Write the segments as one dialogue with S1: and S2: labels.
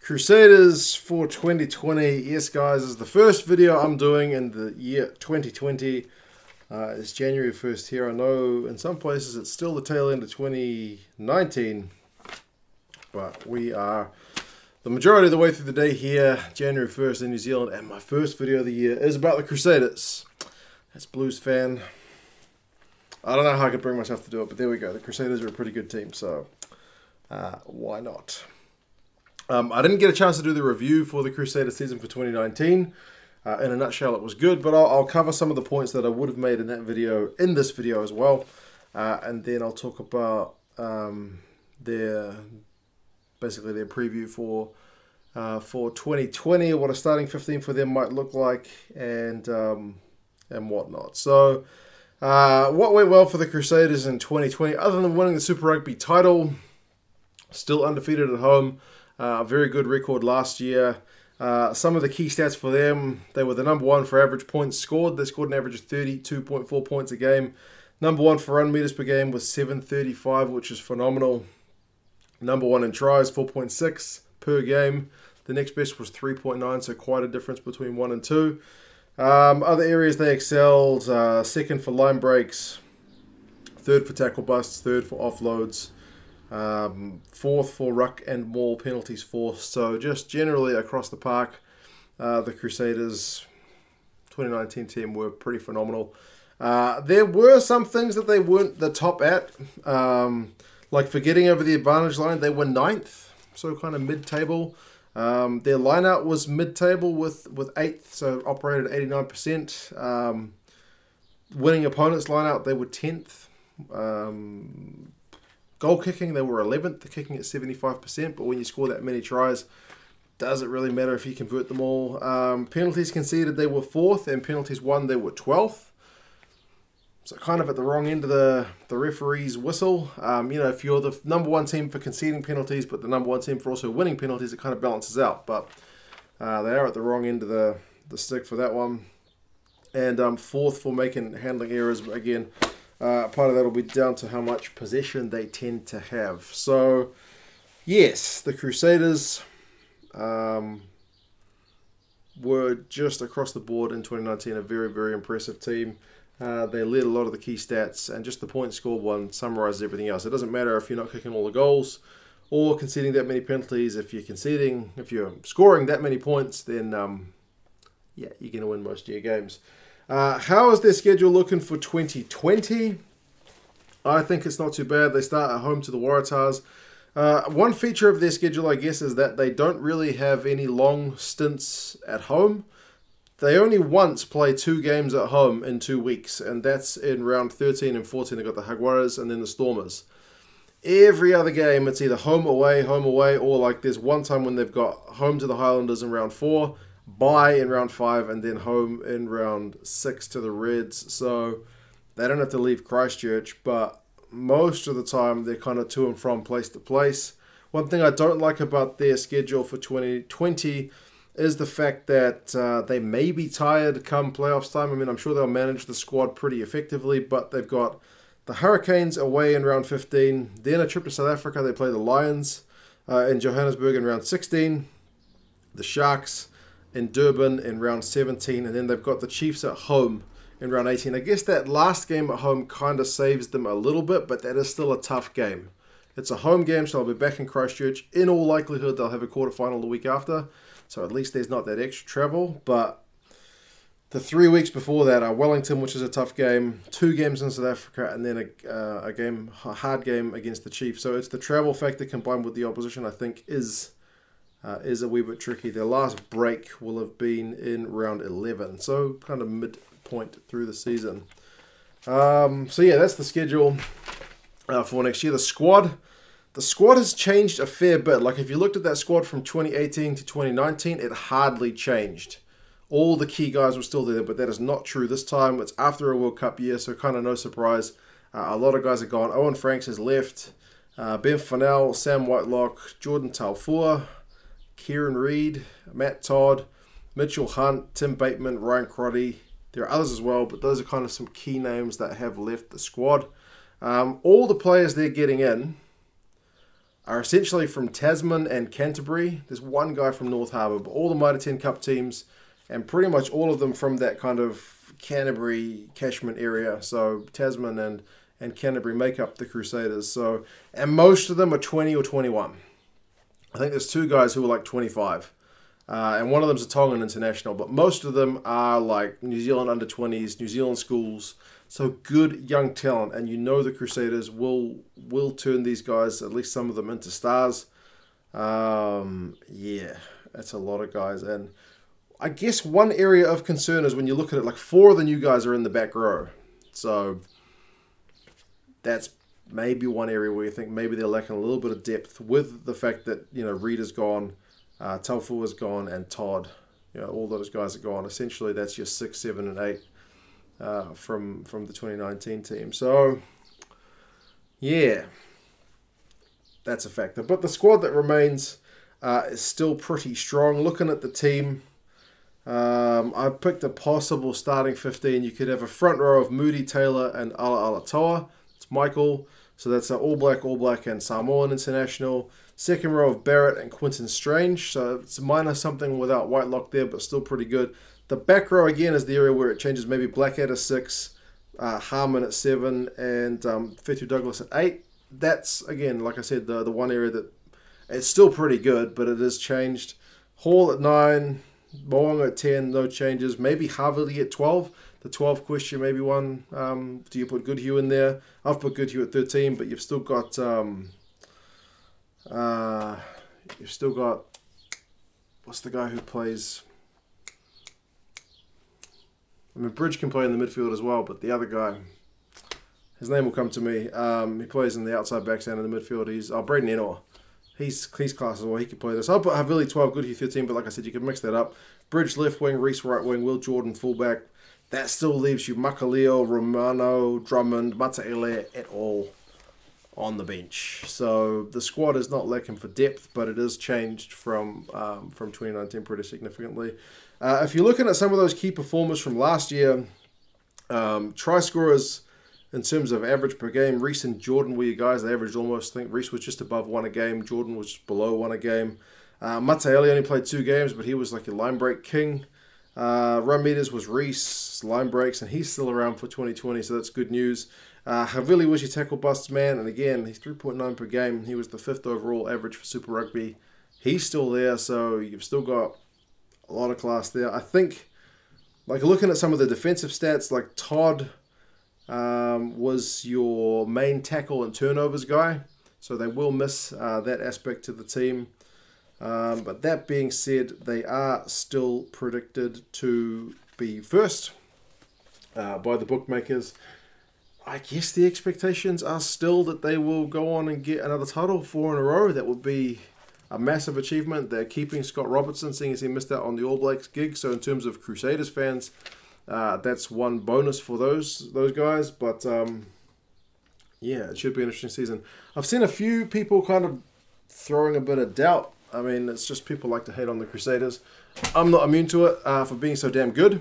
S1: Crusaders for 2020. Yes, guys, this is the first video I'm doing in the year 2020. It's January 1st here. I know in some places it's still the tail end of 2019, but we are the majority of the way through the day here, January 1st in New Zealand, and my first video of the year is about the Crusaders. As Blues fan, I don't know how I could bring myself to do it, but there we go. The Crusaders are a pretty good team, so why not? I didn't get a chance to do the review for the Crusader season for 2019. In a nutshell, it was good, but I'll cover some of the points that I would have made in that video, in this video as well. And then I'll talk about basically their preview for 2020, what a starting 15 for them might look like, and whatnot. So, what went well for the Crusaders in 2020, other than winning the Super Rugby title? Still undefeated at home. Very good record last year. Some of the key stats for them: they were the #1 for average points scored. They scored an average of 32.4 points a game. #1 for run meters per game was 735, which is phenomenal. #1 in tries, 4.6 per game. The next best was 3.9, so quite a difference between 1 and 2. Other areas they excelled: second for line breaks, third for tackle busts, third for offloads, fourth for ruck and maul penalties forced. So just generally across the park, the Crusaders 2019 team were pretty phenomenal. There were some things that they weren't the top at, like for getting over the advantage line. They were 9th, so kind of mid-table. Their line-out was mid-table with 8th, so operated at 89%. Winning opponents' line-out, they were 10th. Goal kicking, they were 11th, kicking at 75%, but when you score that many tries, does it really matter if you convert them all? Penalties conceded, they were 4th, and penalties won, they were 12th. So kind of at the wrong end of the referee's whistle. You know, if you're the #1 team for conceding penalties, but the #1 team for also winning penalties, it kind of balances out. But they are at the wrong end of the stick for that one. And 4th for handling errors, again. Part of that will be down to how much possession they tend to have. So, yes, the Crusaders were just across the board in 2019 a very, very impressive team. They led a lot of the key stats, and just the points scored one summarizes everything else. It doesn't matter if you're not kicking all the goals or conceding that many penalties. If you're scoring that many points, then yeah, you're going to win most of your games. How is their schedule looking for 2020? I think it's not too bad. They start at home to the Waratahs. One feature of their schedule, I guess, is that they don't really have any long stints at home. They only once play 2 games at home in 2 weeks, and that's in round 13 and 14. They've got the Jaguares and then the Stormers. Every other game, it's either home, away, or like there's one time when they've got home to the Highlanders in round 4, bye in round 5, and then home in round 6 to the Reds. So they don't have to leave Christchurch, but most of the time they're kind of to and from place to place. One thing I don't like about their schedule for 2020 is the fact that they may be tired come playoffs time. I mean, I'm sure they'll manage the squad pretty effectively, but they've got the Hurricanes away in round 15, then a trip to South Africa. They play the Lions in Johannesburg in round 16, the Sharks in Durban in round 17, and then they've got the Chiefs at home in round 18. I guess that last game at home kind of saves them a little bit, but that is still a tough game. It's a home game, so I'll be back in Christchurch. In all likelihood, they'll have a quarterfinal the week after, so at least there's not that extra travel. But the 3 weeks before that are Wellington, which is a tough game, 2 games in South Africa, and then a hard game against the Chiefs. So it's the travel factor combined with the opposition, I think, is a wee bit tricky. Their last break will have been in round 11, so kind of midpoint through the season. So yeah, that's the schedule for next year. The squad has changed a fair bit. Like if you looked at that squad from 2018 to 2019, it hardly changed. All the key guys were still there, but that is not true this time. It's after a World Cup year, so kind of no surprise. A lot of guys are gone. Owen Franks has left. Ben Fennell, Sam Whitelock, Jordan Taufua, Kieran Reid, Matt Todd, Mitchell Hunt, Tim Bateman, Ryan Crotty. There are others as well, but those are kind of some key names that have left the squad. All the players they're getting in are essentially from Tasman and Canterbury. There's one guy from North Harbour, but all the Mitre 10 Cup teams, and pretty much all of them from that kind of Canterbury catchment area. So Tasman and Canterbury make up the Crusaders. So, and most of them are 20 or 21. I think there's 2 guys who are like 25. And one of them's a Tongan international, but most of them are like New Zealand under 20s, New Zealand schools. So good young talent, and you know the Crusaders will turn these guys, at least some of them, into stars. Yeah, that's a lot of guys. And I guess one area of concern is when you look at it, like 4 of the new guys are in the back row. So that's maybe one area where you think maybe they're lacking a little bit of depth with the fact that, you know, Reed is gone. Taufu is gone, and Todd, you know, all those guys are gone. Essentially, that's your 6, 7, and 8 from the 2019 team. So, yeah, that's a factor. But the squad that remains is still pretty strong. Looking at the team, I picked a possible starting 15. You could have a front row of Moody, Taylor, and Ala Alatoa. It's Michael. So that's an All Black, and Samoan international. Second row of Barrett and Quinton Strange. So it's minus something without Whitelock there, but still pretty good. The back row, again, is the area where it changes. Maybe Blackhead at 6, Harmon at 7, and Fetu Douglas at 8. That's, again, like I said, the one area that it's still pretty good, but it has changed. Hall at 9, Moong at 10, no changes. Maybe Haverly at 12. The 12 question, maybe one. Do you put Goodhue in there? I've put Goodhue at 13, but you've still got what's the guy who plays? I mean, Bridge can play in the midfield as well, but the other guy, his name will come to me. He plays in the outside back stand in the midfield. He's Braden Enoa. He's class as well. He can play this. I'll put Havili 12, Goodhue 13, but like I said, you can mix that up. Bridge left wing, Reese right wing, Will Jordan fullback. That still leaves you Makaleo, Romano, Drummond, Mataele et al. On the bench. So the squad is not lacking for depth, but it is changed from 2019 pretty significantly. If you're looking at some of those key performers from last year, try scorers in terms of average per game, Reese and Jordan were your guys. They averaged almost, I think Reese was just above 1 a game, Jordan was just below 1 a game. Mataele only played 2 games, but he was like a line break king. Run meters was Reese, line breaks, and he's still around for 2020, so that's good news. Havili was your tackle busts man, and again, he's 3.9 per game. He was the 5th overall average for Super Rugby. He's still there, so you've still got a lot of class there. I think, like looking at some of the defensive stats, like Todd was your main tackle and turnovers guy, so they will miss that aspect to the team. But that being said, they are still predicted to be first by the bookmakers. I guess the expectations are still that they will go on and get another title, 4 in a row. That would be a massive achievement. They're keeping Scott Robertson, seeing as he missed out on the All Blacks gig. So in terms of Crusaders fans, that's one bonus for those guys. But yeah, it should be an interesting season. I've seen a few people kind of throwing a bit of doubt. I mean, it's just people like to hate on the Crusaders. I'm not immune to it for being so damn good.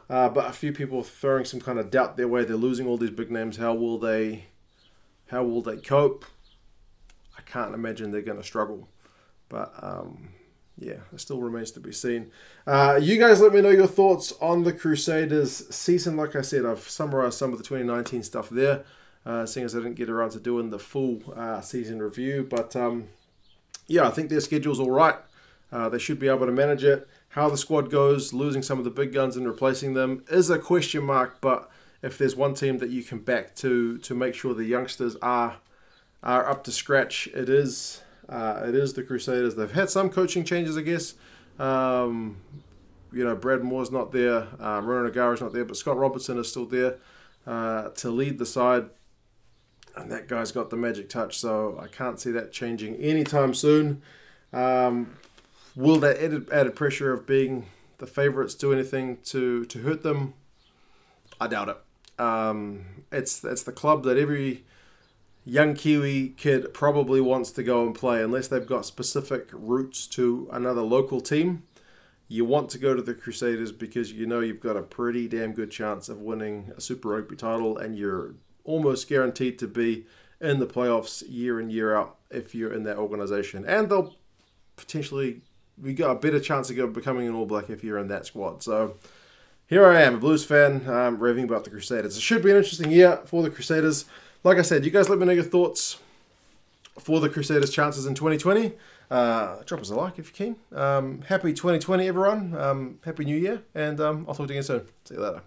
S1: But a few people throwing some kind of doubt their way. They're losing all these big names. How will they cope? I can't imagine they're going to struggle. But yeah, it still remains to be seen. You guys let me know your thoughts on the Crusaders season. Like I said, I've summarized some of the 2019 stuff there, seeing as I didn't get around to doing the full season review. But yeah, I think their schedule's all right. They should be able to manage it. How the squad goes, losing some of the big guns and replacing them is a question mark. But if there's one team that you can back to make sure the youngsters are up to scratch, it is the Crusaders. They've had some coaching changes, I guess. You know, Brad Moore's not there, Ronan O'Gara's not there, but Scott Robertson is still there to lead the side. And that guy's got the magic touch, so I can't see that changing anytime soon. Will that added pressure of being the favourites do anything to hurt them? I doubt it. It's the club that every young Kiwi kid probably wants to go and play, unless they've got specific roots to another local team. You want to go to the Crusaders because you know you've got a pretty damn good chance of winning a Super Rugby title, and you're almost guaranteed to be in the playoffs year in, year out if you're in that organisation. And they'll potentially, we got a better chance of becoming an All Black if you're in that squad. So here I am, a Blues fan, raving about the Crusaders. It should be an interesting year for the Crusaders. Like I said, you guys let me know your thoughts for the Crusaders' chances in 2020. Drop us a like if you're keen. Happy 2020, everyone. Happy New Year, and I'll talk to you again soon. See you later.